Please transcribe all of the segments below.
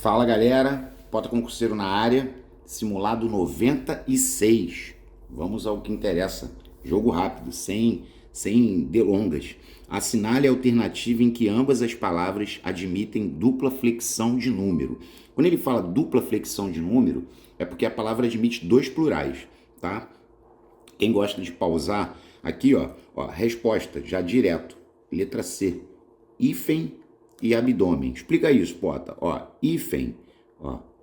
Fala galera, Pota Concurseiro na área, simulado 96. Vamos ao que interessa. Jogo rápido, sem delongas. Assinale a alternativa em que ambas as palavras admitem dupla flexão de número. Quando ele fala dupla flexão de número, é porque a palavra admite dois plurais, tá? Quem gosta de pausar, aqui ó, resposta já direto, letra C, hífen e abdômen. Explica isso, Pota. Hífen,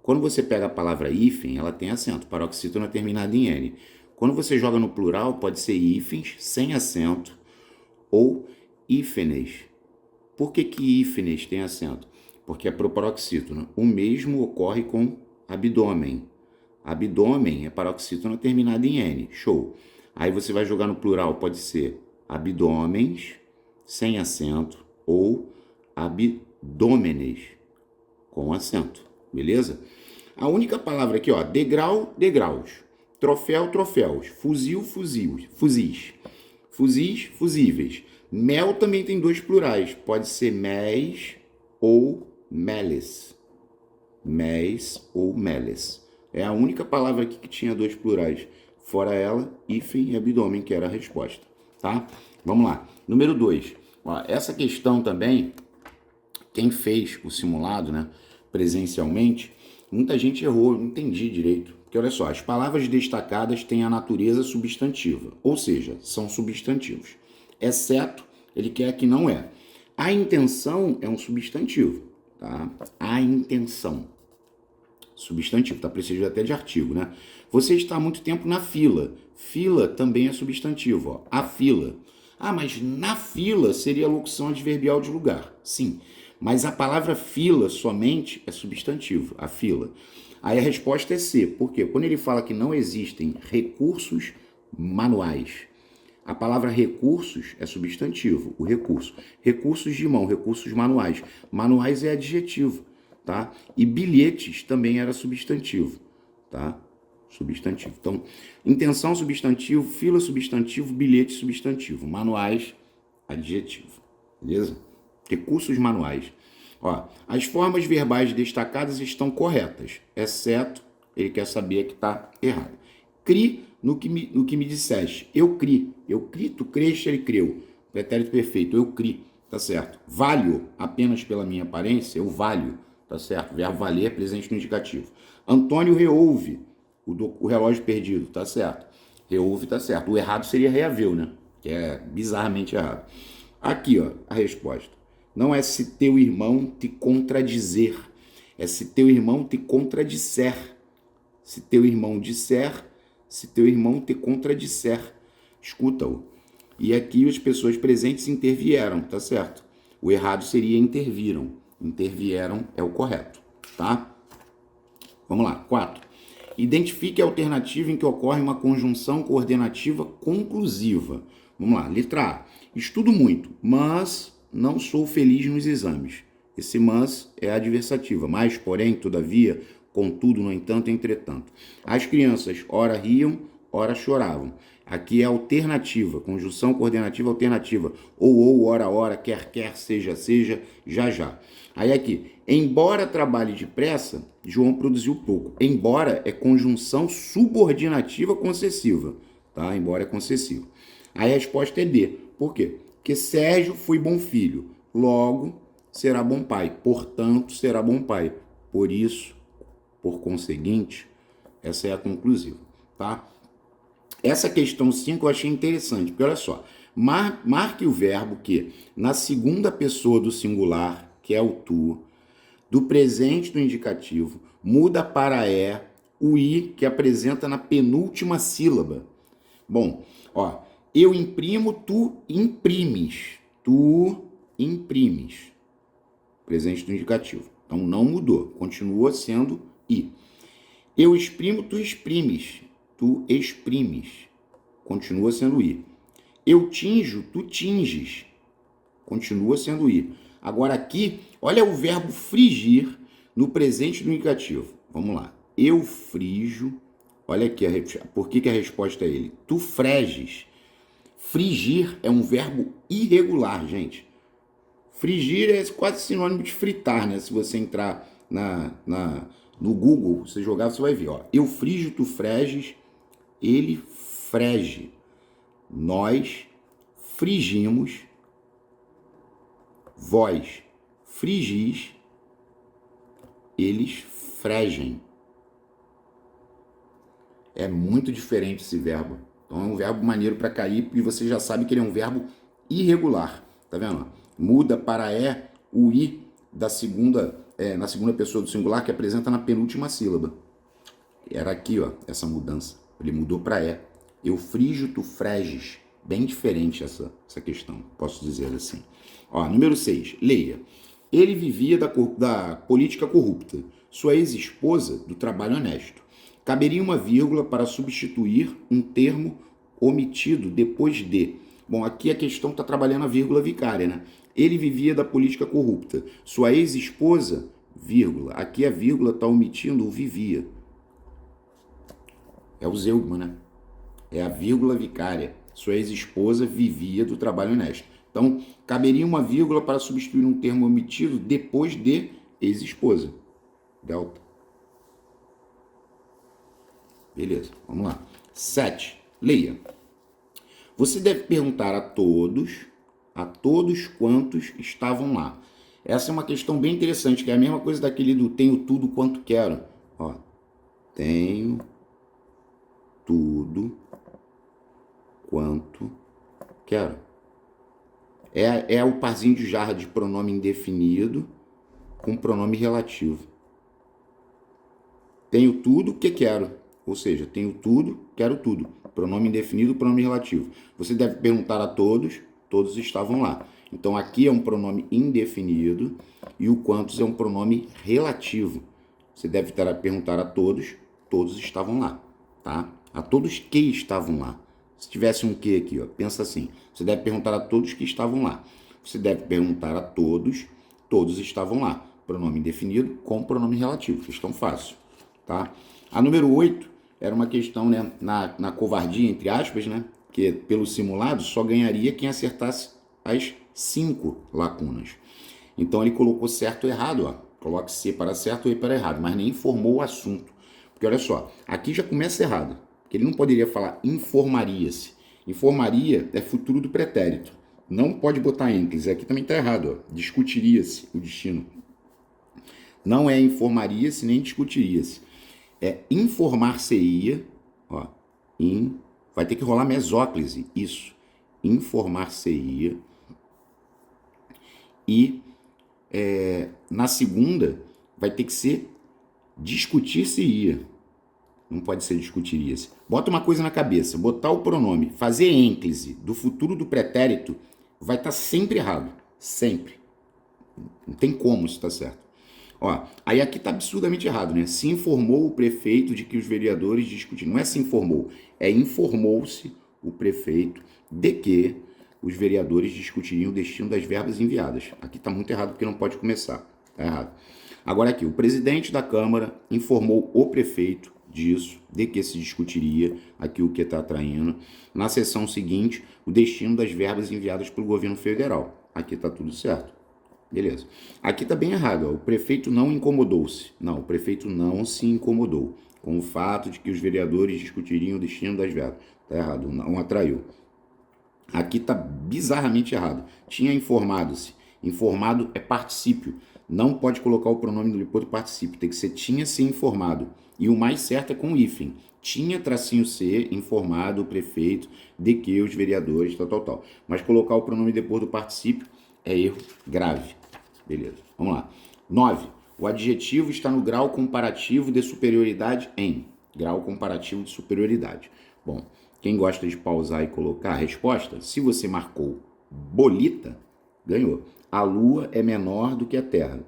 quando você pega a palavra hífen, ela tem acento, paroxítona terminada em N. Quando você joga no plural, pode ser hífens, sem acento, ou hífenes. Por que hífenes tem acento? Porque é pro paroxítona. O mesmo ocorre com abdômen. Abdômen é paroxítona terminada em N. Show. Aí você vai jogar no plural, pode ser abdômenes, sem acento, ou abdômenes, com acento. Beleza? A única palavra aqui, degrau, degraus. Troféu, troféus. Fuzil, fuzis. Fuzis, fusíveis. Mel também tem dois plurais. Pode ser mes ou meles. Mes ou meles. É a única palavra aqui que tinha dois plurais. Fora ela, hífen e abdômen, que era a resposta. Tá? Vamos lá. Número 2. Essa questão também, quem fez o simulado, né, presencialmente, muita gente errou, não entendi direito. Porque olha só, as palavras destacadas têm a natureza substantiva, ou seja, são substantivos. Exceto, ele quer que não é. A intenção é um substantivo, tá? A intenção. Substantivo, tá? Precisa até de artigo, né? Você está há muito tempo na fila. Fila também é substantivo, A fila. Mas na fila seria a locução adverbial de lugar. Sim, mas a palavra fila somente é substantivo, a fila. Aí a resposta é C. Por quê? Quando ele fala que não existem recursos manuais, a palavra recursos é substantivo, o recurso. Recursos de mão, recursos manuais. Manuais é adjetivo, tá? E bilhetes também era substantivo, tá? Substantivo. Então, intenção substantivo, fila substantivo, bilhete substantivo. Manuais, adjetivo. Beleza? Recursos manuais. As formas verbais destacadas estão corretas, exceto, ele quer saber que está errado. Cri no que me disseste. Eu cri, tu creste, ele creu. Pretérito perfeito, eu cri, tá certo. Valho apenas pela minha aparência, eu valho, tá certo. Verbo valer, presente no indicativo. Antônio reouve o relógio perdido, tá certo. Reouve, tá certo. O errado seria reaveu, né? Que é bizarramente errado. Aqui, a resposta. Não é se teu irmão te contradizer, é se teu irmão te contradisser. Se teu irmão disser, se teu irmão te contradisser. Escuta-o. E aqui as pessoas presentes intervieram, tá certo? O errado seria interviram. Intervieram é o correto, tá? Vamos lá. 4. Identifique a alternativa em que ocorre uma conjunção coordenativa conclusiva. Vamos lá. Letra A. Estudo muito, mas não sou feliz nos exames. Esse mas é adversativa. Mas, porém, todavia, contudo, no entanto, entretanto. As crianças ora riam, ora choravam. Aqui é alternativa, conjunção coordenativa alternativa. Ou, ora, quer, seja, já. Aí aqui, embora trabalhe depressa, João produziu pouco. Embora é conjunção subordinativa concessiva, tá? Embora é concessivo. Aí a resposta é D. Por quê? Porque Sérgio foi bom filho, logo será bom pai, portanto será bom pai. Por isso, por conseguinte, essa é a conclusiva, tá? Essa questão 5 eu achei interessante, porque olha só, marque o verbo que na segunda pessoa do singular, que é o tu, do presente do indicativo, muda para o i que apresenta na penúltima sílaba. Bom, eu imprimo, tu imprimes. Tu imprimes. Presente do indicativo. Então não mudou. Continua sendo i. Eu exprimo, tu exprimes. Tu exprimes. Continua sendo i. Eu tinjo, tu tinges. Continua sendo i. Agora aqui, olha o verbo frigir no presente do indicativo. Vamos lá. Eu frijo. Olha aqui, por que a resposta é ele? Tu freges. Frigir é um verbo irregular, gente. Frigir é quase sinônimo de fritar, né? Se você entrar no Google, você jogar, você vai ver, ó. Eu frijo, tu freges, ele frege. Nós frigimos, vós frigis, eles fregem. É muito diferente esse verbo. Então é um verbo maneiro para cair e você já sabe que ele é um verbo irregular. Tá vendo? Muda para o i da na segunda pessoa do singular que apresenta na penúltima sílaba. Era aqui, ó, essa mudança. Ele mudou para é. Eu frijo, tu freges. Bem diferente essa questão, posso dizer assim. Ó, número 6, leia. Ele vivia da política corrupta. Sua ex-esposa, do trabalho honesto. Caberia uma vírgula para substituir um termo omitido depois de. Bom, aqui a questão está trabalhando a vírgula vicária, né? Ele vivia da política corrupta. Sua ex-esposa, vírgula. Aqui a vírgula está omitindo o vivia. É o zeugma, né? É a vírgula vicária. Sua ex-esposa vivia do trabalho honesto. Então, caberia uma vírgula para substituir um termo omitido depois de ex-esposa. Delta. Beleza, vamos lá. 7. Leia. Você deve perguntar a todos quantos estavam lá. Essa é uma questão bem interessante, que é a mesma coisa daquele do tenho tudo quanto quero. Ó, tenho tudo quanto quero. É o parzinho de jarra de pronome indefinido com pronome relativo. Tenho tudo que quero. Ou seja, tenho tudo, quero tudo. Pronome indefinido, pronome relativo. Você deve perguntar a todos estavam lá. Então aqui é um pronome indefinido e o quantos é um pronome relativo. Você deve perguntar a todos estavam lá, tá? A todos que estavam lá. Se tivesse um que aqui, ó, pensa assim. Você deve perguntar a todos que estavam lá. Você deve perguntar a todos estavam lá. Pronome indefinido com pronome relativo. Questão fácil, tá? A número 8 era uma questão, né, na covardia, entre aspas, né, que pelo simulado só ganharia quem acertasse as 5 lacunas. Então ele colocou certo ou errado, ó. Coloque C para certo ou E para errado, mas nem informou o assunto. Porque olha só, aqui já começa errado. Porque ele não poderia falar informaria-se. Informaria é futuro do pretérito. Não pode botar ênclise. Aqui também está errado, ó. Discutiria-se o destino. Não é informaria-se nem discutiria-se. É informar-se-ia, ó, vai ter que rolar mesóclise, isso, informar-se-ia, e na segunda vai ter que ser discutir-se-ia, não pode ser discutiria-se. Bota uma coisa na cabeça, botar o pronome, fazer ênclise do futuro do pretérito, vai estar sempre errado, sempre, não tem como isso estar certo. Ó, aí aqui tá absurdamente errado, né? Se informou o prefeito de que os vereadores discutiram. Não é se informou, é informou-se o prefeito de que os vereadores discutiriam o destino das verbas enviadas. Aqui tá muito errado porque não pode começar. Tá errado. Agora aqui, o presidente da Câmara informou o prefeito disso, de que se discutiria, aqui o que está atraindo, na sessão seguinte, o destino das verbas enviadas pelo governo federal. Aqui tá tudo certo. Beleza. Aqui tá bem errado, ó. O prefeito não incomodou-se. Não, o prefeito não se incomodou com o fato de que os vereadores discutiriam o destino das verbas. Tá errado, não atraiu. Aqui tá bizarramente errado. Tinha informado-se. Informado é particípio. Não pode colocar o pronome do depois do particípio. Tem que ser tinha se informado. E o mais certo é com hífen. Tinha tracinho C, informado o prefeito de que os vereadores, tal. Mas colocar o pronome depois do particípio é erro grave. Beleza, vamos lá. 9. O adjetivo está no grau comparativo de superioridade em. Grau comparativo de superioridade. Bom, quem gosta de pausar e colocar a resposta, se você marcou bolita, ganhou. A Lua é menor do que a Terra.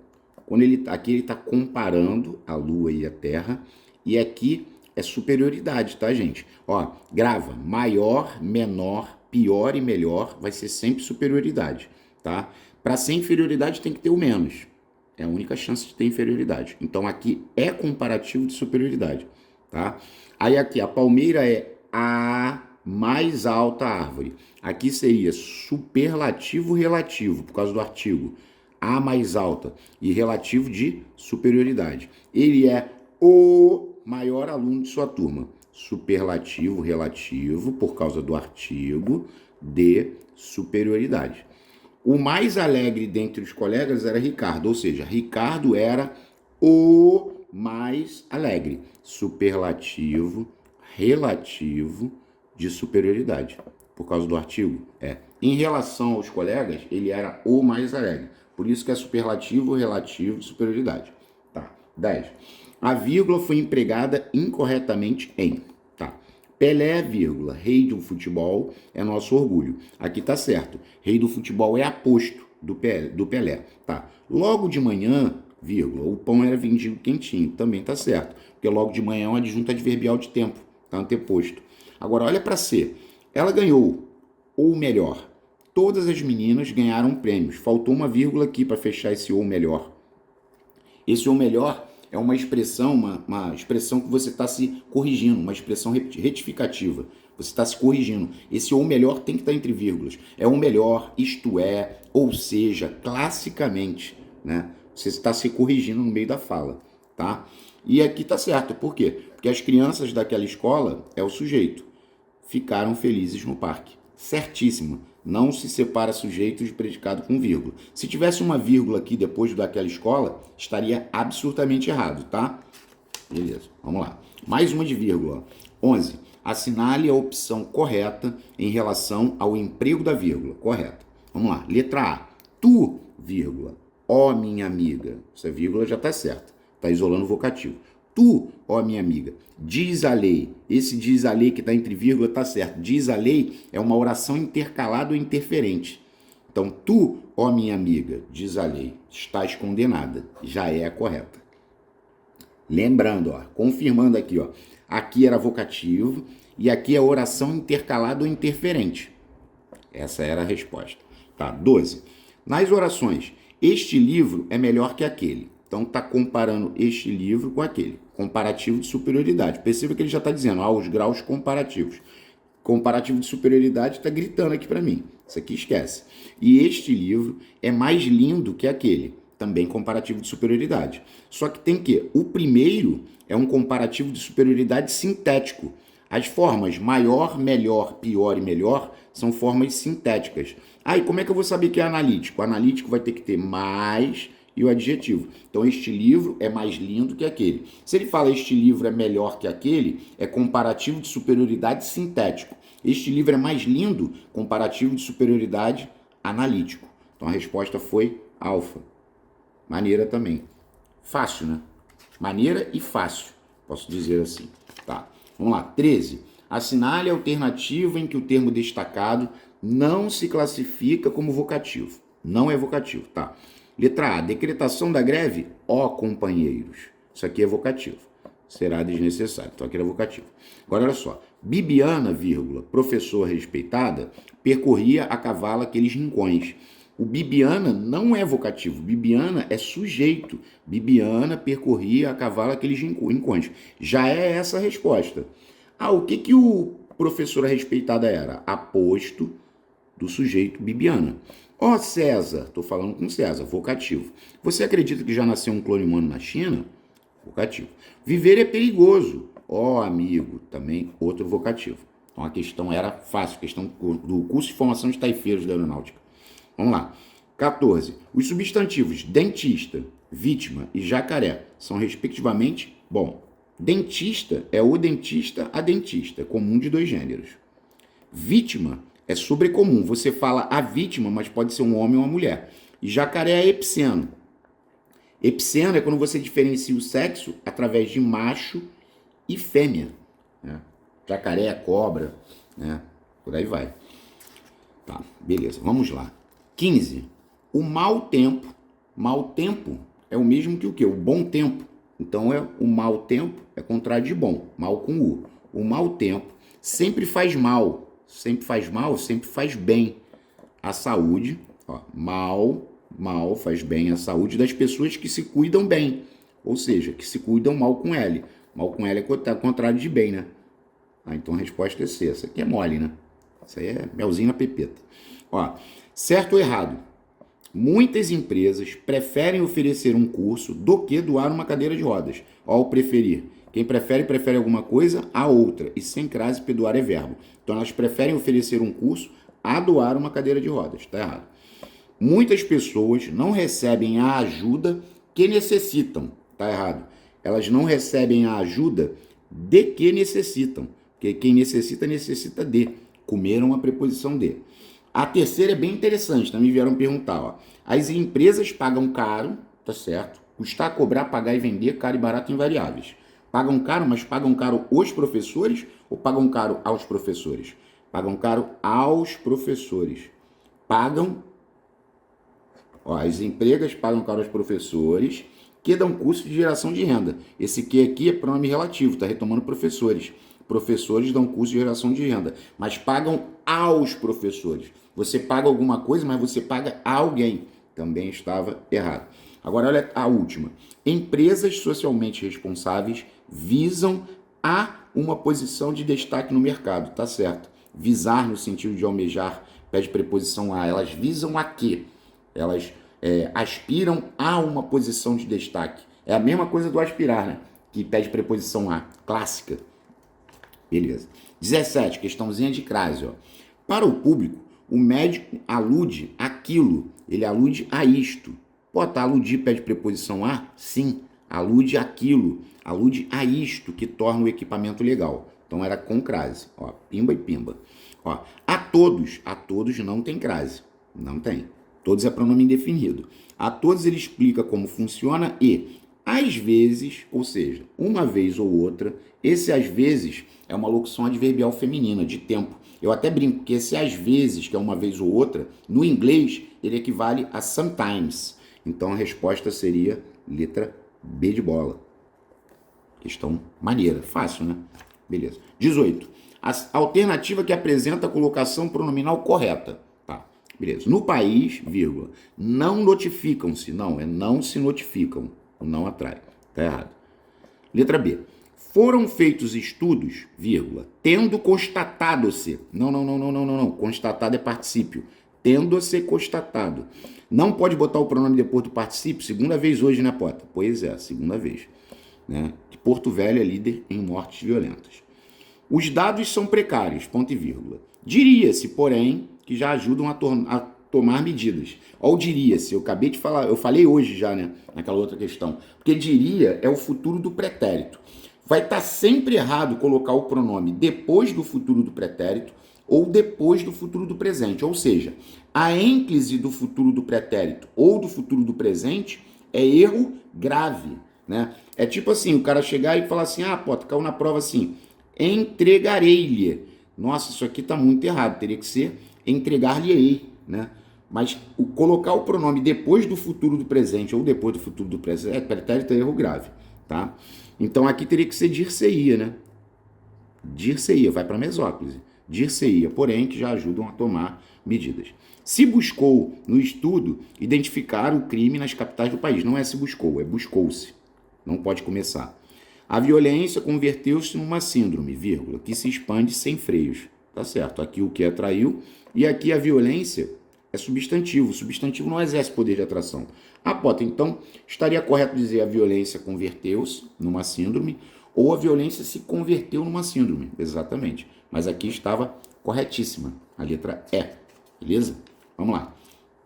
Aqui ele está comparando a Lua e a Terra, e aqui é superioridade, tá, gente? Ó, grava, maior, menor, pior e melhor, vai ser sempre superioridade, tá? Para ser inferioridade tem que ter o menos. É a única chance de ter inferioridade. Então aqui é comparativo de superioridade, tá? Aí aqui a palmeira é a mais alta árvore. Aqui seria superlativo relativo, por causa do artigo. a mais alta e relativo de superioridade. Ele é o maior aluno de sua turma. Superlativo, relativo, por causa do artigo de superioridade. O mais alegre dentre os colegas era Ricardo, ou seja, Ricardo era o mais alegre. Superlativo, relativo de superioridade. Por causa do artigo, em relação aos colegas, ele era o mais alegre. Por isso que é superlativo, relativo de superioridade. Tá. 10. A vírgula foi empregada incorretamente em. Tá. Pelé, vírgula, rei do futebol é nosso orgulho. Aqui tá certo. Rei do futebol é aposto do Pelé. Tá. Logo de manhã, vírgula, o pão era vendido quentinho. Também tá certo. Porque logo de manhã é um adjunto adverbial de tempo. Tá anteposto. Agora, olha para C. Ela ganhou, ou melhor, todas as meninas ganharam prêmios. Faltou uma vírgula aqui para fechar esse ou melhor. Esse ou melhor é uma expressão, uma expressão que você está se corrigindo, uma expressão retificativa. Você está se corrigindo. Esse ou melhor tem que estar entre vírgulas. É o melhor, isto é, ou seja, classicamente, né? Você está se corrigindo no meio da fala, tá? E aqui tá certo. Por quê? Porque as crianças daquela escola é o sujeito. Ficaram felizes no parque. Certíssimo. Não se separa sujeito de predicado com vírgula. Se tivesse uma vírgula aqui depois daquela escola, estaria absurdamente errado, tá? Beleza, vamos lá. Mais uma de vírgula. 11. Assinale a opção correta em relação ao emprego da vírgula. Correta. Vamos lá. Letra A. Tu, vírgula, ó minha amiga. Essa vírgula já está certa. Está isolando o vocativo. Tu, ó minha amiga, diz a lei. Esse diz a lei que está entre vírgula está certo. Diz a lei é uma oração intercalada ou interferente. Então, tu, ó minha amiga, diz a lei, estás condenada. Já é a correta. Lembrando, ó, confirmando aqui, ó, aqui era vocativo e aqui é oração intercalada ou interferente. Essa era a resposta. Tá, 12. Nas orações, este livro é melhor que aquele. Então, está comparando este livro com aquele. Comparativo de superioridade. Perceba que ele já está dizendo, os graus comparativos. Comparativo de superioridade está gritando aqui para mim. Isso aqui esquece. E este livro é mais lindo que aquele. Também comparativo de superioridade. Só que tem que, o primeiro é um comparativo de superioridade sintético. As formas maior, melhor, pior e melhor são formas sintéticas. E como é que eu vou saber que é analítico? O analítico vai ter que ter mais e o adjetivo. Então, este livro é mais lindo que aquele. Se ele fala este livro é melhor que aquele, é comparativo de superioridade sintético. Este livro é mais lindo, comparativo de superioridade analítico. Então, a resposta foi alfa. Maneira também. Fácil, né? Maneira e fácil, posso dizer assim. Tá. Vamos lá. 13. Assinale a alternativa em que o termo destacado não se classifica como vocativo. Não é vocativo, tá? Letra A. Decretação da greve, ó companheiros. Isso aqui é vocativo. Será desnecessário. Então aqui era vocativo. Agora olha só. Bibiana, vírgula, professora respeitada, percorria a cavalo aqueles rincões. O Bibiana não é vocativo. Bibiana é sujeito. Bibiana percorria a cavalo aqueles rincões. Já é essa a resposta. O que o professora respeitada era? Aposto do sujeito Bibiana. Ó César, estou falando com César, vocativo. Você acredita que já nasceu um clone humano na China? Vocativo. Viver é perigoso. Ó amigo, também outro vocativo. Então a questão era fácil, questão do curso de formação de taifeiros da aeronáutica. Vamos lá. 14. Os substantivos dentista, vítima e jacaré são respectivamente, dentista é o dentista, a dentista, comum de dois gêneros. Vítima é sobrecomum. Você fala a vítima, mas pode ser um homem ou uma mulher. E jacaré é epiceno. Epiceno é quando você diferencia o sexo através de macho e fêmea. Né? Jacaré, cobra, né? Por aí vai. Tá, beleza. Vamos lá. 15. O mau tempo. Mau tempo é o mesmo que o quê? O bom tempo. Então, o mau tempo é contrário de bom. Mal com U. O mau tempo sempre faz mal. Sempre faz mal, sempre faz bem à saúde. Mal faz bem à saúde das pessoas que se cuidam bem. Ou seja, que se cuidam mal com L. Mal com L é contrário de bem, né? Então a resposta é C. Essa aqui é mole, né? Isso aí é melzinho na pepeta. Certo ou errado? Muitas empresas preferem oferecer um curso do que doar uma cadeira de rodas. Ao preferir. Quem prefere alguma coisa a outra. E sem crase, doar é verbo. Então elas preferem oferecer um curso a doar uma cadeira de rodas. Está errado. Muitas pessoas não recebem a ajuda que necessitam. Está errado. Elas não recebem a ajuda de que necessitam. Porque quem necessita, necessita de. Comeram a preposição de. A terceira é bem interessante, também vieram perguntar. Ó. As empresas pagam caro, tá certo? Custar, cobrar, pagar e vender, caro e barato invariáveis. Pagam caro, mas pagam caro os professores ou pagam caro aos professores? Pagam caro aos professores. Pagam, ó, as empresas pagam caro aos professores que dão curso de geração de renda. Esse que aqui é pronome relativo, tá retomando professores. Professores dão curso de geração de renda, mas pagam aos professores. Você paga alguma coisa, mas você paga a alguém. Também estava errado. Agora, olha a última. Empresas socialmente responsáveis visam a uma posição de destaque no mercado, tá certo? Visar no sentido de almejar, pede preposição a. Elas visam a quê? Elas aspiram a uma posição de destaque. É a mesma coisa do aspirar, né? Que pede preposição a, clássica. Beleza. 17, questãozinha de crase, ó. Para o público, o médico alude àquilo, ele alude a isto. Pô, tá, aludir pede preposição a? Sim, alude àquilo, alude a isto que torna o equipamento legal. Então era com crase, ó, pimba e pimba. Ó, a todos não tem crase, não tem. Todos é pronome indefinido. A todos ele explica como funciona e, às vezes, ou seja, uma vez ou outra, esse às vezes é uma locução adverbial feminina, de tempo. Eu até brinco que esse às vezes, que é uma vez ou outra, no inglês, ele equivale a sometimes. Então a resposta seria letra B de bola. Questão maneira, fácil, né? Beleza. 18. A alternativa que apresenta a colocação pronominal correta. Tá, beleza. No país, vírgula, não notificam-se. Não, é não se notificam. O não atrai. Tá errado. Letra B. Foram feitos estudos, vírgula, tendo constatado-se. Não. Constatado é particípio. Tendo-se constatado. Não pode botar o pronome depois do particípio. Segunda vez hoje, né, Pota? Pois é, segunda vez. Né? Porto Velho é líder em mortes violentas. Os dados são precários, ponto e vírgula. Diria-se, porém, que já ajudam a tomar medidas. Ou diria-se, eu acabei de falar, eu falei hoje já, né, naquela outra questão. Porque diria é o futuro do pretérito. Vai estar sempre errado colocar o pronome depois do futuro do pretérito ou depois do futuro do presente. Ou seja, a ênclise do futuro do pretérito ou do futuro do presente é erro grave, né? É tipo assim, o cara chegar e falar assim, pô, caiu na prova assim, entregarei-lhe. Nossa, isso aqui tá muito errado, teria que ser entregar-lhe-ei, né? Mas colocar o pronome depois do futuro do presente ou depois do futuro do presente, pretérito é erro grave, tá? Então aqui teria que ser dir-se-ia, né? Dir-se-ia, vai para mesóclise. Dir-se-ia, porém, que já ajudam a tomar medidas. Se buscou no estudo identificar o crime nas capitais do país. Não é se buscou, é buscou-se. Não pode começar. A violência converteu-se numa síndrome, vírgula, que se expande sem freios. Tá certo, aqui o que atraiu. E aqui a violência é substantivo. O substantivo não exerce poder de atração. Pota, então estaria correto dizer a violência converteu-se numa síndrome ou a violência se converteu numa síndrome. Exatamente. Mas aqui estava corretíssima. A letra E. Beleza? Vamos lá.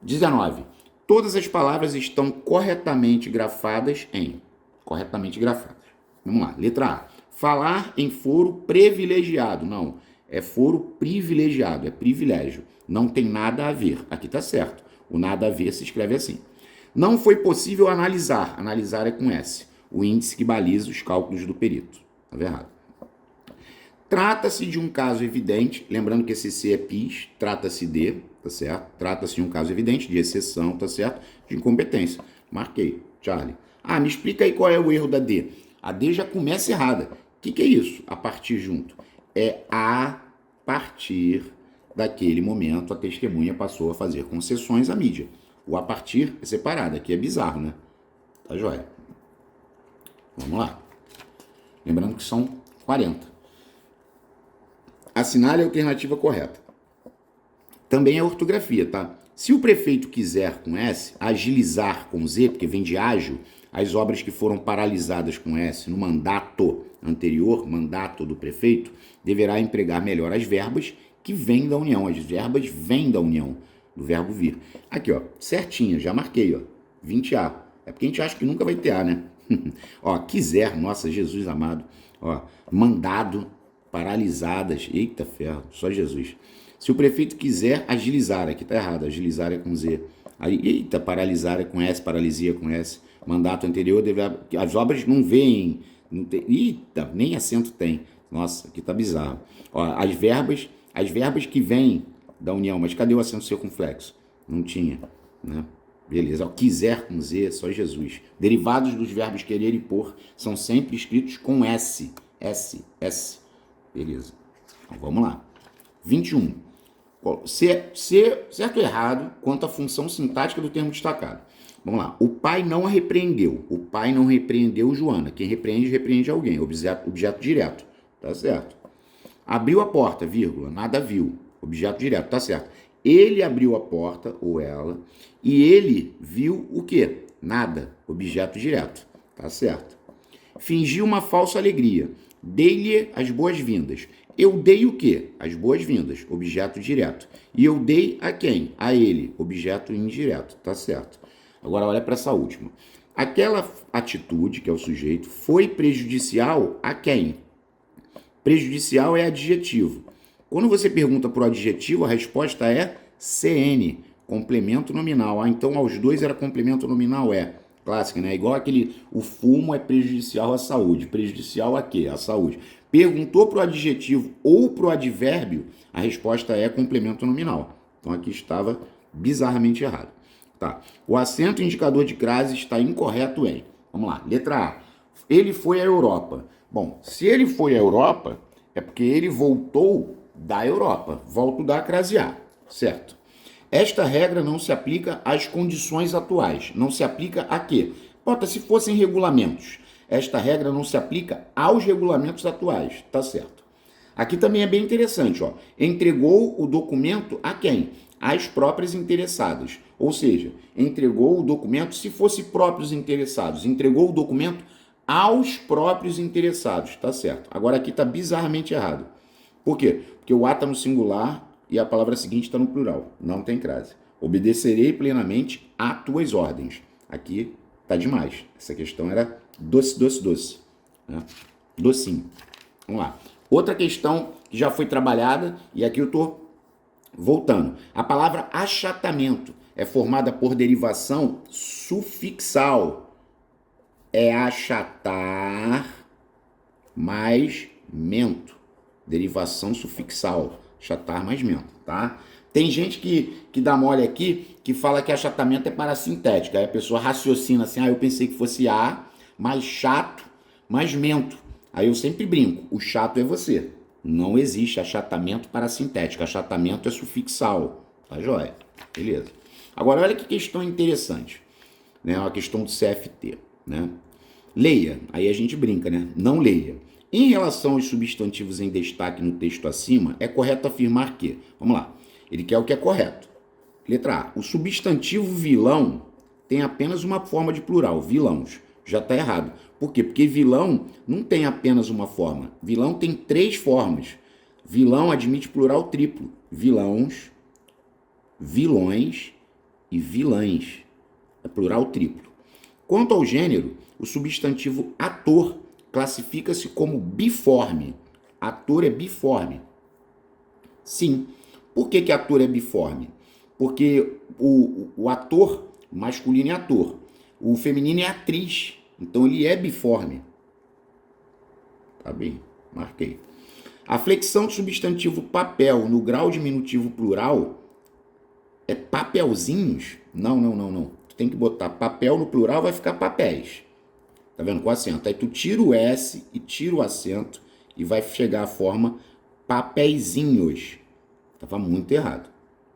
19. Todas as palavras estão corretamente grafadas em. Corretamente grafadas. Vamos lá. Letra A. Falar em foro privilegiado. Não. É foro privilegiado. É privilégio. Não tem nada a ver. Aqui está certo. O nada a ver se escreve assim. Não foi possível analisar. Analisar é com S. O índice que baliza os cálculos do perito. Estava errado. Trata-se de um caso evidente. Lembrando que esse C é PIS. Trata-se de, tá certo? Trata-se de um caso evidente, de exceção, tá certo? De incompetência. Marquei. Charlie. Me explica aí qual é o erro da D. A D já começa errada. O que é isso? A partir junto. É a partir daquele momento a testemunha passou a fazer concessões à mídia. O a partir é separado. Aqui é bizarro, né? Tá joia. Vamos lá. Lembrando que são 40. Assinale a alternativa correta. Também é ortografia, tá? Se o prefeito quiser com S, agilizar com Z, porque vem de ágil, as obras que foram paralisadas com S no mandato anterior, mandato do prefeito, deverá empregar melhor as verbas que vêm da União. As verbas vêm da União, do verbo vir. Aqui, ó, certinho, já marquei, ó, 20A. É porque a gente acha que nunca vai ter A, né? Ó, quiser, nossa, Jesus amado. Ó, mandado, paralisadas, eita ferro, só Jesus. Se o prefeito quiser agilizar, aqui tá errado, agilizar é com Z. Aí, eita, paralisar é com S, paralisia com S. Mandato anterior, as obras não veem, não tem, eita, nem acento tem. Nossa, aqui tá bizarro. Ó, as verbas que vêm da União, mas cadê o acento circunflexo? Não tinha, né? Beleza, ó, quiser com Z, só Jesus. Derivados dos verbos querer e pôr são sempre escritos com S. S. Beleza. Então vamos lá. 21. Certo ou errado quanto à função sintática do termo destacado. Vamos lá. O pai não a repreendeu. O pai não repreendeu Joana. Quem repreende, repreende alguém. Objeto direto. Tá certo. Abriu a porta, vírgula, nada viu. Objeto direto, tá certo. Ele abriu a porta, ou ela, e ele viu o quê? Nada. Objeto direto. Tá certo. Fingiu uma falsa alegria. Dei-lhe as boas-vindas. Eu dei o quê? As boas-vindas. Objeto direto. E eu dei a quem? A ele. Objeto indireto. Tá certo. Agora olha para essa última. Aquela atitude, que é o sujeito, foi prejudicial a quem? Prejudicial é adjetivo. Quando você pergunta por adjetivo, a resposta é CN, complemento nominal. Ah, então aos dois era complemento nominal? É. Clássica, né? Igual aquele, o fumo é prejudicial à saúde. Prejudicial a quê? À saúde. Perguntou para o adjetivo ou para o advérbio, a resposta é complemento nominal. Então aqui estava bizarramente errado. Tá. O acento indicador de crase está incorreto em. Vamos lá. Letra A. Ele foi à Europa. Bom, se ele foi à Europa, é porque ele voltou da Europa. Volto da crase A. Certo. Esta regra não se aplica às condições atuais. Não se aplica a quê? Bota, se fossem regulamentos. Esta regra não se aplica aos regulamentos atuais. Tá certo. Aqui também é bem interessante, ó. Entregou o documento a quem? Às próprias interessadas. Ou seja, entregou o documento, se fosse próprios interessados, entregou o documento aos próprios interessados. Tá certo. Agora aqui tá bizarramente errado. Por quê? Porque o A está no singular e a palavra seguinte está no plural. Não tem crase. Obedecerei plenamente a tuas ordens. Aqui tá demais. Essa questão era doce. Né? Docinho. Vamos lá. Outra questão que já foi trabalhada, e aqui eu estou voltando. A palavra achatamento é formada por derivação sufixal. É achatar mais mento. Derivação sufixal. Achatar mais mento, tá? Tem gente que dá mole aqui, que fala que achatamento é parasintética. Aí a pessoa raciocina assim, eu pensei que fosse A, mais chato, mais mento. Aí eu sempre brinco, o chato é você. Não existe achatamento parasintético, achatamento é sufixal. Tá joia? Beleza. Agora olha que questão interessante, né? Uma questão do CFT, né? Leia, aí a gente brinca, né? Não leia. Em relação aos substantivos em destaque no texto acima, é correto afirmar que, vamos lá, ele quer o que é correto. Letra A, o substantivo vilão tem apenas uma forma de plural, vilãos. Já está errado. Por quê? Porque vilão não tem apenas uma forma. Vilão tem 3 formas. Vilão admite plural triplo. Vilões, vilões e vilãs. É plural triplo. Quanto ao gênero, o substantivo ator classifica-se como biforme. Ator é biforme. Sim. Por que ator é biforme? Porque o ator masculino é ator. O feminino é atriz. Então ele é biforme. Tá bem, marquei. A flexão do substantivo papel no grau diminutivo plural é papelzinhos? Não. Tu tem que botar papel no plural, vai ficar papéis. Tá vendo? Com acento. Aí tu tira o S e tira o acento e vai chegar a forma papeizinhos. Tava muito errado.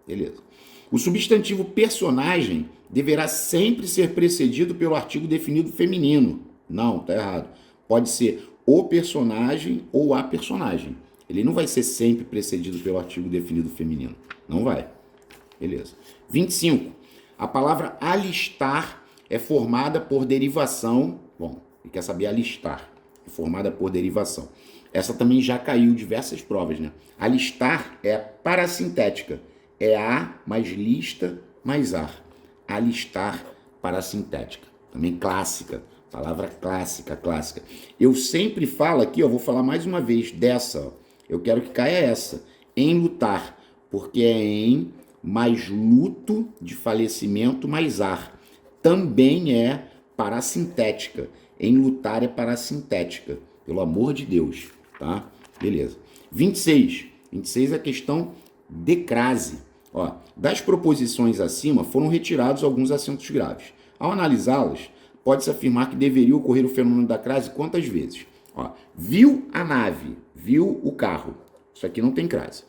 Beleza. O substantivo personagem deverá sempre ser precedido pelo artigo definido feminino. Não, tá errado. Pode ser o personagem ou a personagem. Ele não vai ser sempre precedido pelo artigo definido feminino. Não vai. Beleza. 25. A palavra alistar é formada por derivação. Bom, ele quer saber alistar. É formada por derivação. Essa também já caiu diversas provas, né? Alistar é parassintética. É a mais lista mais ar. Alistar parassintética. Também clássica. Palavra clássica, clássica. Eu sempre falo aqui, ó, vou falar mais uma vez dessa. Ó. Eu quero que caia essa. Enlutar. Porque é em mais luto de falecimento mais ar. Também é parassintética. Enlutar é parassintética. Pelo amor de Deus, tá? Beleza. 26. 26 é a questão de crase. Ó, das proposições acima foram retirados alguns acentos graves. Ao analisá-las, pode-se afirmar que deveria ocorrer o fenômeno da crase quantas vezes? Ó, viu a nave, viu o carro. Isso aqui não tem crase.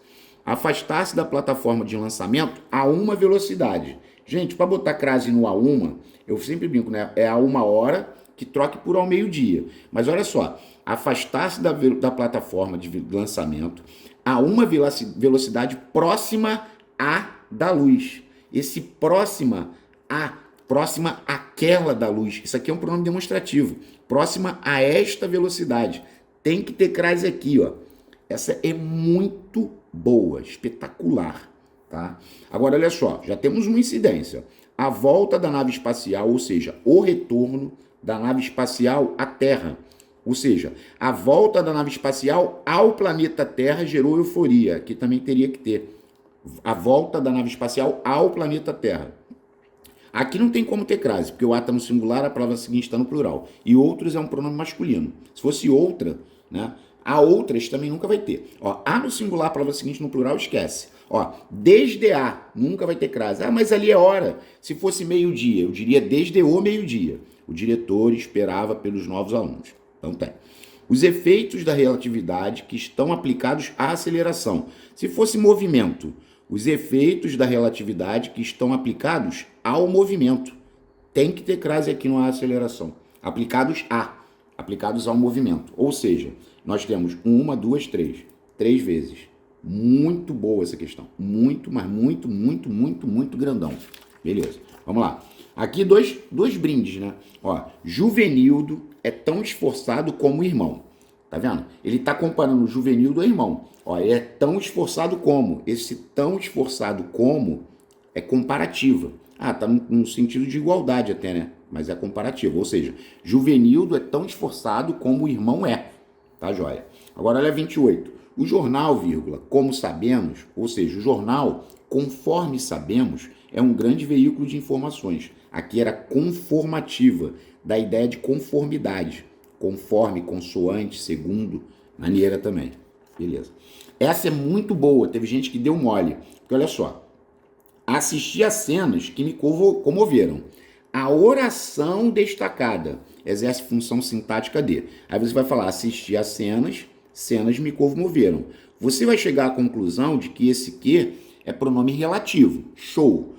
Afastar-se da plataforma de lançamento a uma velocidade. Gente, para botar crase no a uma, eu sempre brinco, né? É a 1 hora que troque por ao meio-dia. Mas olha só, afastar-se da plataforma de lançamento a uma velocidade próxima à da luz. Esse próxima àquela da luz. Isso aqui é um pronome demonstrativo. Próxima a esta velocidade. Tem que ter crase aqui, ó. Essa é muito boa, espetacular, tá? Agora, olha só, já temos uma incidência. A volta da nave espacial, ou seja, o retorno da nave espacial à Terra. Ou seja, a volta da nave espacial ao planeta Terra gerou euforia. Aqui também teria que ter. A volta da nave espacial ao planeta Terra. Aqui não tem como ter crase, porque o A está no singular, a palavra seguinte está no plural. E outros é um pronome masculino. Se fosse outra, né? A outras também nunca vai ter. Ó, A no singular, a palavra seguinte no plural, esquece. Ó, desde A, nunca vai ter crase. Ah, mas ali é hora. Se fosse meio-dia, eu diria desde o meio-dia. O diretor esperava pelos novos alunos. Então tem. Os efeitos da relatividade que estão aplicados à aceleração. Se fosse movimento, os efeitos da relatividade que estão aplicados ao movimento. Tem que ter crase aqui no aceleração. Aplicados ao movimento. Ou seja, nós temos 1, 2, 3. 3 vezes. Muito boa essa questão. Muito, mas muito grandão. Beleza. Vamos lá. Aqui dois brindes, né? Ó, Juvenildo é tão esforçado como o irmão. Tá vendo? Ele tá comparando o Juvenildo ao irmão. Ó, ele é tão esforçado como. Esse tão esforçado como é comparativa. Ah, tá no sentido de igualdade até, né? Mas é comparativo. Ou seja, Juvenildo é tão esforçado como o irmão é. Tá, joia? Agora olha 28. O jornal, vírgula, como sabemos, ou seja, o jornal, conforme sabemos, é um grande veículo de informações. Aqui era conformativa, da ideia de conformidade. Conforme, consoante, segundo, maneira também. Beleza. Essa é muito boa, teve gente que deu mole. Porque olha só, assisti a cenas que me comoveram. A oração destacada exerce função sintática de. Aí você vai falar, assisti a cenas me comoveram. Você vai chegar à conclusão de que esse que é pronome relativo. Show.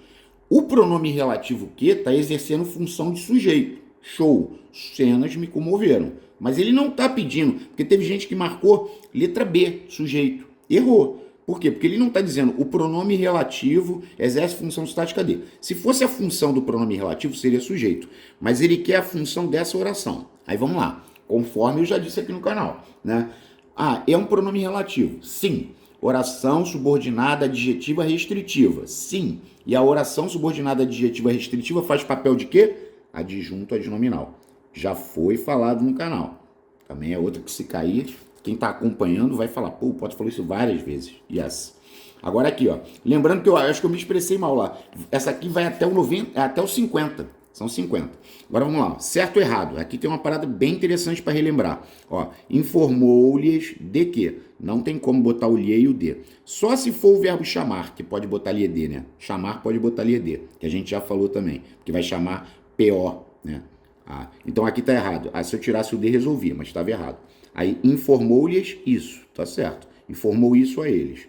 O pronome relativo que está exercendo função de sujeito. Show. Cenas me comoveram. Mas ele não está pedindo, porque teve gente que marcou letra B, sujeito. Errou. Por quê? Porque ele não está dizendo o pronome relativo exerce função sintática de. Se fosse a função do pronome relativo, seria sujeito. Mas ele quer a função dessa oração. Aí vamos lá. Conforme eu já disse aqui no canal, né? Ah, é um pronome relativo? Sim. Oração subordinada adjetiva restritiva? Sim. E a oração subordinada adjetiva restritiva faz papel de quê? Adjunto adnominal. Já foi falado no canal. Também é outra que se cair, quem está acompanhando vai falar, pô, pode falar isso várias vezes. Yes. Agora aqui, ó. Lembrando que eu acho que eu me expressei mal lá. Essa aqui vai até o 90, até o 50. São 50. Agora vamos lá. Certo ou errado? Aqui tem uma parada bem interessante para relembrar. Ó, informou-lhes de que. Não tem como botar o lhe e o de. Só se for o verbo chamar, que pode botar lhe de, né? Chamar pode botar lhe de, que a gente já falou também. Que vai chamar PO, né? Ah, então aqui tá errado. Ah, se eu tirasse o de, resolvia, mas estava errado. Aí informou-lhes isso, tá certo? Informou isso a eles.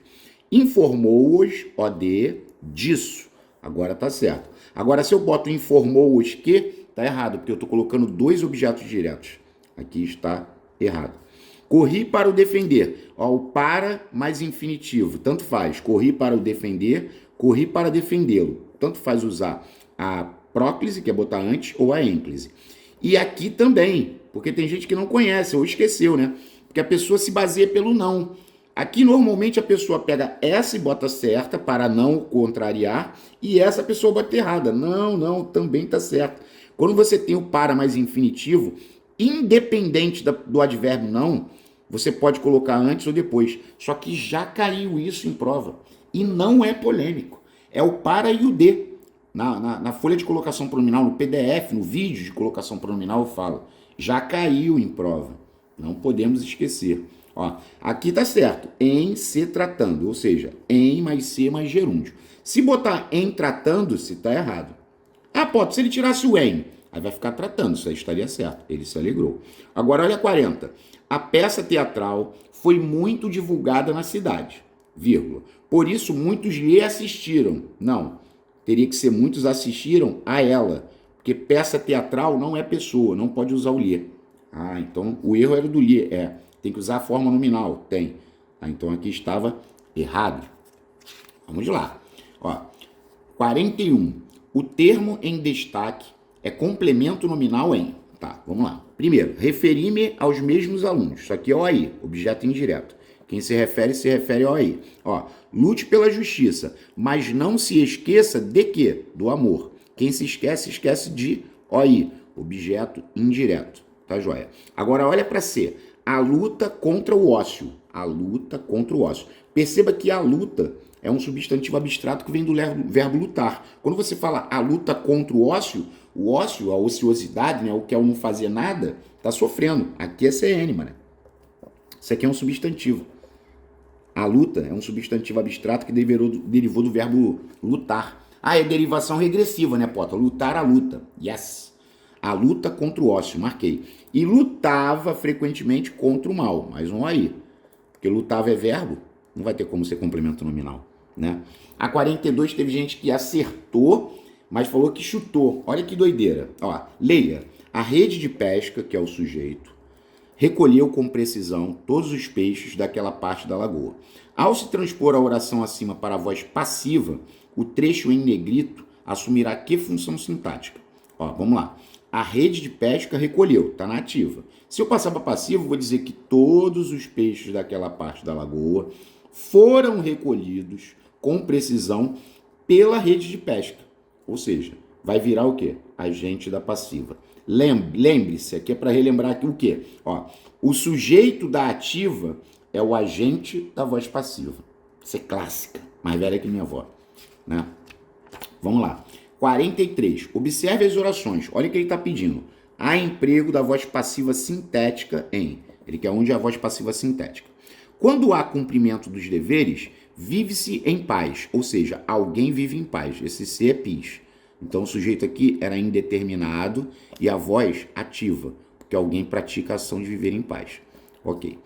Informou-os, OD, disso. Agora tá certo. Agora, se eu boto informou-os que, tá errado, porque eu tô colocando dois objetos diretos. Aqui está errado. Corri para o defender. Ó, o para mais infinitivo, tanto faz. Corri para o defender, corri para defendê-lo. Tanto faz usar a próclise, que é botar antes, ou a ênclise. E aqui também, porque tem gente que não conhece ou esqueceu, né? Porque a pessoa se baseia pelo não. Aqui, normalmente, a pessoa pega essa e bota certa para não contrariar, e essa pessoa bota errada. Não, também tá certo. Quando você tem o para mais infinitivo, independente do advérbio não, você pode colocar antes ou depois. Só que já caiu isso em prova. E não é polêmico. É o para e o de. Na folha de colocação pronominal, no PDF, no vídeo de colocação pronominal, eu falo. Já caiu em prova. Não podemos esquecer. Ó, aqui tá certo. Em se tratando. Ou seja, em mais se mais gerúndio. Se botar em tratando-se, tá errado. Ah, pode, se ele tirasse o em, aí vai ficar tratando, isso aí estaria certo. Ele se alegrou. Agora, olha 40. A peça teatral foi muito divulgada na cidade, vírgula. Por isso, muitos lhe assistiram. Não, teria que ser muitos assistiram a ela, porque peça teatral não é pessoa, não pode usar o lhe. Ah, então o erro era do lhe, tem que usar a forma nominal, tem. Ah, então aqui estava errado. Vamos lá. Ó, 41. O termo em destaque é complemento nominal em. Tá, vamos lá. Primeiro, referi-me aos mesmos alunos. Isso aqui é o aí, objeto indireto. Quem se refere ao aí. Ó, lute pela justiça, mas não se esqueça de quê? Do amor. Quem se esquece, esquece de aí, objeto indireto. Tá, joia? Agora, olha para C. A luta contra o ócio. A luta contra o ócio. Perceba que a luta é um substantivo abstrato que vem do verbo lutar. Quando você fala a luta contra o ócio, a ociosidade, né, o que é o não fazer nada, tá sofrendo. Aqui é CN, mano. Isso aqui é um substantivo. A luta é um substantivo abstrato que derivou do verbo lutar. Ah, é derivação regressiva, né, Pota? Lutar a luta. Yes. A luta contra o ócio, marquei. E lutava frequentemente contra o mal. Mais um aí. Porque lutava é verbo, não vai ter como ser complemento nominal, né? A 42 teve gente que acertou, mas falou que chutou. Olha que doideira. Ó, leia. A rede de pesca, que é o sujeito, recolheu com precisão todos os peixes daquela parte da lagoa. Ao se transpor a oração acima para a voz passiva, o trecho em negrito assumirá que função sintática? Ó, vamos lá. A rede de pesca recolheu, tá na ativa. Se eu passar para passivo, vou dizer que todos os peixes daquela parte da lagoa foram recolhidos com precisão pela rede de pesca. Ou seja, vai virar o quê? Agente da passiva. Lembre-se, aqui é para relembrar aqui o quê? Ó, o sujeito da ativa é o agente da voz passiva. Isso é clássica, mais velha que minha avó, né? Vamos lá. 43. Observe as orações. Olha o que ele está pedindo. Há emprego da voz passiva sintética em. Ele quer onde é a voz passiva sintética. Quando há cumprimento dos deveres, vive-se em paz. Ou seja, alguém vive em paz. Esse se é pis. Então o sujeito aqui era indeterminado e a voz ativa, porque alguém pratica a ação de viver em paz. Ok.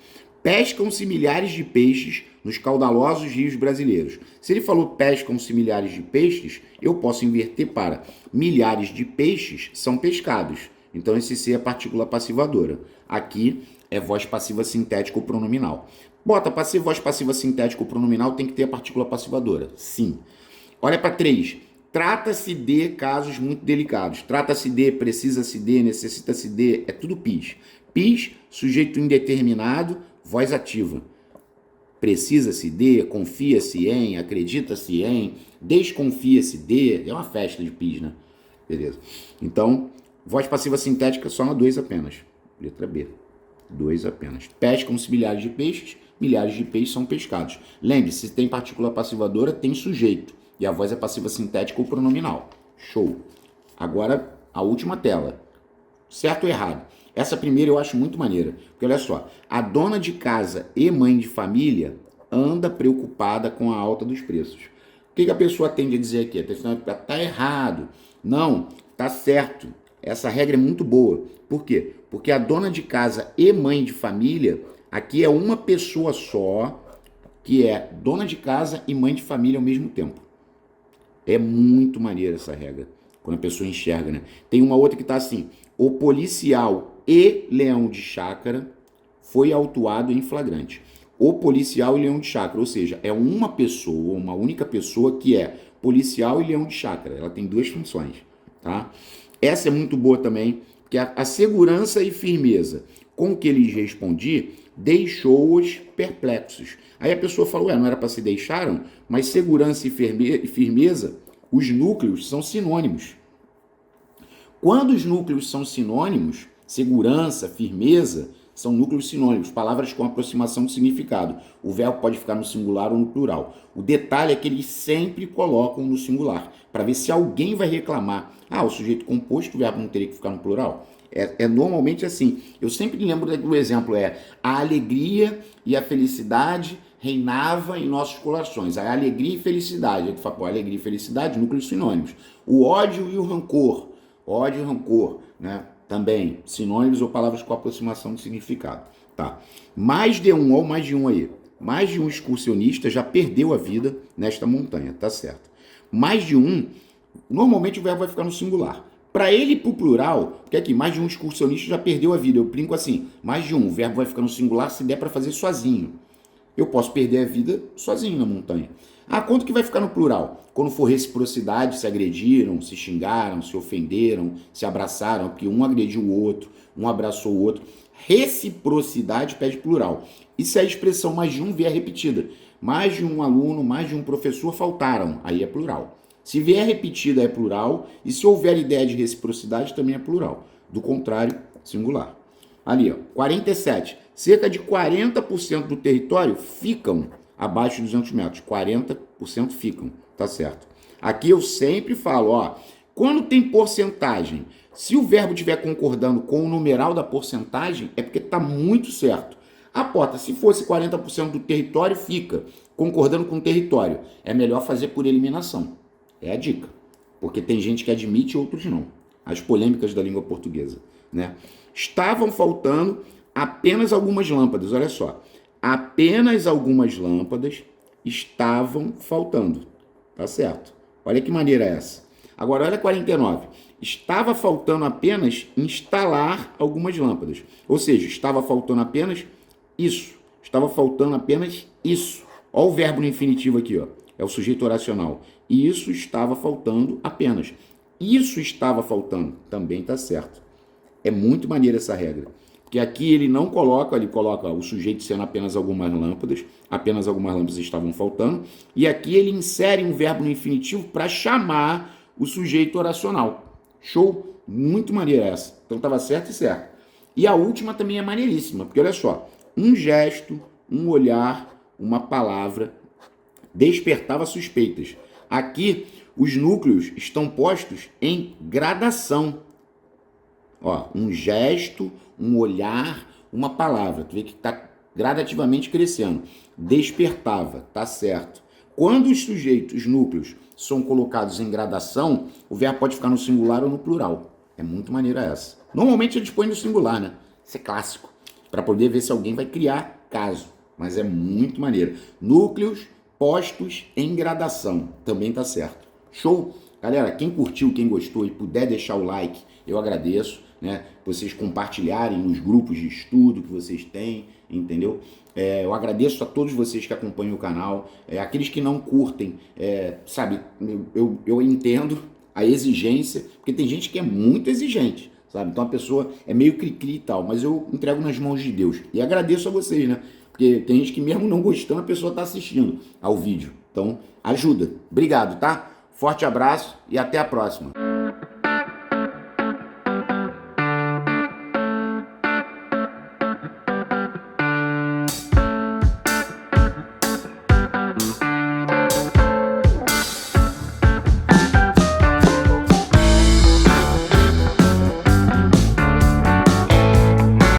Pescam-se milhares de peixes nos caudalosos rios brasileiros. Se ele falou pescam-se milhares de peixes, eu posso inverter para milhares de peixes são pescados. Então esse C é partícula passivadora. Aqui é voz passiva sintética ou pronominal. Bota, para ser voz passiva sintética ou pronominal tem que ter a partícula passivadora. Sim. Olha para 3. Trata-se de casos muito delicados. Trata-se de, precisa-se de, necessita-se de, é tudo PIS. PIS, sujeito indeterminado, voz ativa. Precisa-se de, confia-se em, acredita-se em, desconfia-se de, é uma festa de PIS, né? Beleza. Então, voz passiva sintética só na 2 apenas. Letra B. 2 apenas. Pescam-se milhares de peixes são pescados. Lembre-se, se tem partícula passivadora, tem sujeito. E a voz é passiva sintética ou pronominal. Show. Agora, a última tela. Certo ou errado? Essa primeira eu acho muito maneira. Porque olha só, a dona de casa e mãe de família anda preocupada com a alta dos preços. O que a pessoa tende a dizer aqui? Tá errado. Não, tá certo. Essa regra é muito boa. Por quê? Porque a dona de casa e mãe de família, aqui é uma pessoa só, que é dona de casa e mãe de família ao mesmo tempo. É muito maneira essa regra, quando a pessoa enxerga, né? Tem uma outra que tá assim, o policial e leão de chácara foi autuado em flagrante. O policial e leão de chácara, ou seja, é uma pessoa, uma única pessoa que é policial e leão de chácara. Ela tem duas funções, tá? Essa é muito boa também, porque a segurança e firmeza com que lhes respondi deixou-os perplexos. Aí a pessoa falou, não era para se deixaram? Mas segurança e firmeza, os núcleos são sinônimos. Quando os núcleos são sinônimos, segurança, firmeza, são núcleos sinônimos, palavras com aproximação de significado. O verbo pode ficar no singular ou no plural. O detalhe é que eles sempre colocam no singular, para ver se alguém vai reclamar. O sujeito composto, o verbo não teria que ficar no plural? É normalmente assim. Eu sempre lembro do exemplo, a alegria e a felicidade reinava em nossos corações. A alegria e felicidade. Ele fala, alegria e felicidade, núcleos sinônimos. O ódio e o rancor. Ódio e rancor, né? Também, sinônimos ou palavras com aproximação de significado. Tá. Mais de um, ou mais de um aí. Mais de um excursionista já perdeu a vida nesta montanha, tá certo. Mais de um, normalmente o verbo vai ficar no singular. Para ele ir para o plural, porque aqui, mais de um excursionista já perdeu a vida. Eu brinco assim, mais de um, o verbo vai ficar no singular se der para fazer sozinho. Eu posso perder a vida sozinho na montanha. Quanto que vai ficar no plural? Quando for reciprocidade, se agrediram, se xingaram, se ofenderam, se abraçaram, porque um agrediu o outro, um abraçou o outro. Reciprocidade pede plural. E se a expressão mais de um vier repetida? Mais de um aluno, mais de um professor faltaram, aí é plural. Se vier repetida é plural, e se houver ideia de reciprocidade também é plural. Do contrário, singular. Ali, 47. Cerca de 40% do território ficam abaixo de 200 metros. 40% ficam, tá certo. Aqui eu sempre falo, quando tem porcentagem, se o verbo estiver concordando com o numeral da porcentagem, é porque está muito certo. Porta, se fosse 40% do território, fica concordando com o território. É melhor fazer por eliminação. É a dica. Porque tem gente que admite e outros não. As polêmicas da língua portuguesa, né? Estavam faltando apenas algumas lâmpadas, olha só. Apenas algumas lâmpadas estavam faltando. Tá certo. Olha que maneira é essa. Agora, olha 49. Estava faltando apenas instalar algumas lâmpadas. Ou seja, estava faltando apenas isso. Estava faltando apenas isso. Olha o verbo no infinitivo aqui, é o sujeito oracional. Isso estava faltando apenas. Isso estava faltando. Também está certo. É muito maneira essa regra. Porque aqui ele não coloca, ele coloca o sujeito sendo apenas algumas lâmpadas estavam faltando. E aqui ele insere um verbo no infinitivo para chamar o sujeito oracional. Show? Muito maneira essa. Então estava certo e certo. E a última também é maneiríssima, porque olha só. Um gesto, um olhar, uma palavra despertava suspeitas. Aqui, os núcleos estão postos em gradação. Um gesto, um olhar, uma palavra. Tu vê que está gradativamente crescendo. Despertava, tá certo. Quando os sujeitos, os núcleos, são colocados em gradação, o verbo pode ficar no singular ou no plural. É muito maneira essa. Normalmente eles põem no singular, né? Isso é clássico. Para poder ver se alguém vai criar caso. Mas é muito maneiro. Núcleos postos em gradação. Também tá certo. Show? Galera, quem curtiu, quem gostou e puder deixar o like, eu agradeço, né? Vocês compartilharem nos grupos de estudo que vocês têm, entendeu? Eu agradeço a todos vocês que acompanham o canal. Aqueles que não curtem, sabe, eu entendo a exigência, porque tem gente que é muito exigente, sabe? Então a pessoa é meio cri-cri e tal, mas eu entrego nas mãos de Deus. E agradeço a vocês, né? Porque tem gente que mesmo não gostando, a pessoa está assistindo ao vídeo. Então, ajuda. Obrigado, tá? Forte abraço e até a próxima.